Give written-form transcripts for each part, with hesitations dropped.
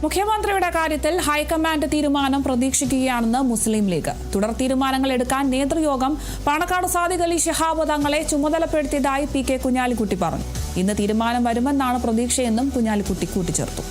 മുഖ്യമന്ത്രിയുടെ കാര്യത്തിൽ ഹൈക്കമാൻഡ് തീരുമാനം പ്രതീക്ഷിക്കുകയാണെന്ന് മുസ്ലിം ലീഗ്. തുടർ തീരുമാനങ്ങൾ എടുക്കാൻ നേതൃയോഗം പാണക്കാട് സാദിഖ് അലി ശിഹാബ് തങ്ങളെ ചുമതലപ്പെടുത്തിയതായി പി.കെ. കുഞ്ഞാലിക്കുട്ടി പറഞ്ഞു. ഇന്ന് തീരുമാനം വരുമെന്നാണ് പ്രതീക്ഷയെന്നും കുഞ്ഞാലിക്കുട്ടി കൂട്ടിച്ചേർത്തു.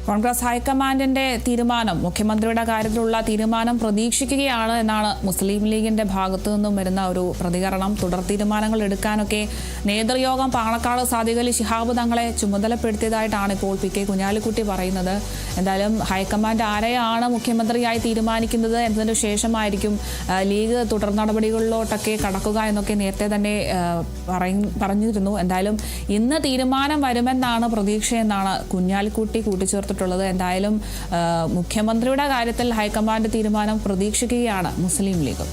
കോൺഗ്രസ് ഹൈക്കമാൻഡിന്റെ തീരുമാനം, മുഖ്യമന്ത്രിയുടെ കാര്യത്തിലുള്ള തീരുമാനം പ്രതീക്ഷിക്കുകയാണ് എന്നാണ് മുസ്ലിം ലീഗിന്റെ ഭാഗത്തു നിന്നും വരുന്ന ഒരു പ്രതികരണം. തുടർ തീരുമാനങ്ങൾ എടുക്കാനൊക്കെ നേതൃയോഗം പാണക്കാട് സാദിഖ് അലി ശിഹാബ് തങ്ങളെ ചുമതലപ്പെടുത്തിയതായിട്ടാണ് ഇപ്പോൾ പി.കെ. കുഞ്ഞാലിക്കുട്ടി പറയുന്നത്. എന്തായാലും ഹൈക്കമാൻഡ് ആരെയാണ് മുഖ്യമന്ത്രിയായി തീരുമാനിക്കുന്നത് എന്നതിനു ശേഷമായിരിക്കും ലീഗ് തുടർ നടപടികളിലോട്ടൊക്കെ കടക്കുക എന്നൊക്കെ നേരത്തെ തന്നെ പറഞ്ഞിരുന്നു. എന്തായാലും ഇന്ന് തീരുമാനം വരുമെന്നാണ് പ്രതീക്ഷയെന്നാണ് കുഞ്ഞാലിക്കുട്ടി കൂട്ടിച്ചേർത്തിട്ടുള്ളത്. എന്തായാലും മുഖ്യമന്ത്രിയുടെ കാര്യത്തിൽ ഹൈക്കമാൻഡ് തീരുമാനം പ്രതീക്ഷിക്കുകയാണ് മുസ്ലിം ലീഗ്.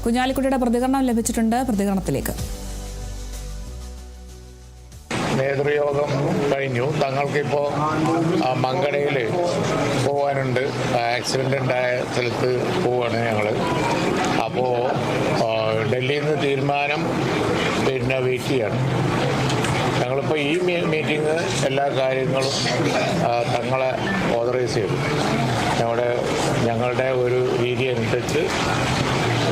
കുഞ്ഞാലിക്കുട്ടിയുടെ പ്രതികരണം ലഭിച്ചിട്ടുണ്ട്. പ്രതികരണത്തിലേക്ക്. നേതൃയോഗം കഴിഞ്ഞു. തങ്ങൾക്കിപ്പോൾ മങ്കടയിൽ പോകാനുണ്ട്. ആക്സിഡൻ്റ് ഉണ്ടായ സ്ഥലത്ത് പോവുകയാണ് ഞങ്ങൾ. അപ്പോൾ ഡൽഹിയിൽ നിന്ന് തീരുമാനം വെയിറ്റ് ചെയ്യാണ്. ഞങ്ങളിപ്പോൾ ഈ മീറ്റിംഗ് എല്ലാ കാര്യങ്ങളും തങ്ങളെ ഓതറൈസ് ചെയ്തു. ഞങ്ങളുടെ ഒരു രീതി അനുസരിച്ച്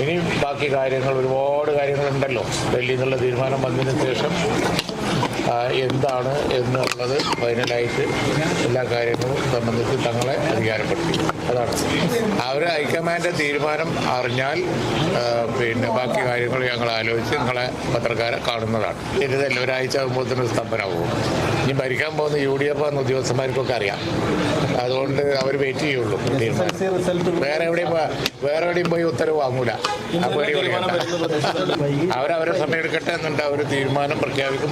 ഇനി ബാക്കി കാര്യങ്ങൾ, ഒരുപാട് കാര്യങ്ങളുണ്ടല്ലോ. ഡൽഹിയിൽ നിന്നുള്ള തീരുമാനം വന്നതിന് ശേഷം എന്താണ് എന്നുള്ളത് ഫൈനലായിട്ട് എല്ലാ കാര്യങ്ങളും സംബന്ധിച്ച് തങ്ങളെ അധികാരപ്പെടുത്തി. അതാണ് അവർ ഹൈക്കമാൻഡ് തീരുമാനം അറിഞ്ഞാൽ ബാക്കി കാര്യങ്ങൾ ഞങ്ങൾ ആലോചിച്ച് നിങ്ങളെ പത്രക്കാരെ കാണുന്നതാണ്. ഇരുതല്ല ഒരാഴ്ച ആകുമ്പോഴത്തേനും സ്തംഭനാവും. ഇനി ഭരിക്കാൻ പോകുന്ന UDF എന്ന ഉദ്യോഗസ്ഥന്മാർക്കൊക്കെ അറിയാം. അതുകൊണ്ട് അവർ വെയിറ്റ് ചെയ്യുള്ളൂ തീരുമാനം. വേറെ എവിടെയും പോയി ഉത്തരവ് വാങ്ങൂല. അവരവരെ സമയം എടുക്കട്ടെ എന്നുണ്ട്. അവർ തീരുമാനം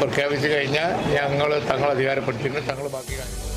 പ്രഖ്യാപിച്ച് കഴിഞ്ഞാൽ ഞങ്ങൾ തങ്ങൾ അധികാരപ്പെടുത്തിയിട്ട് തങ്ങൾ ബാക്കി കാര്യം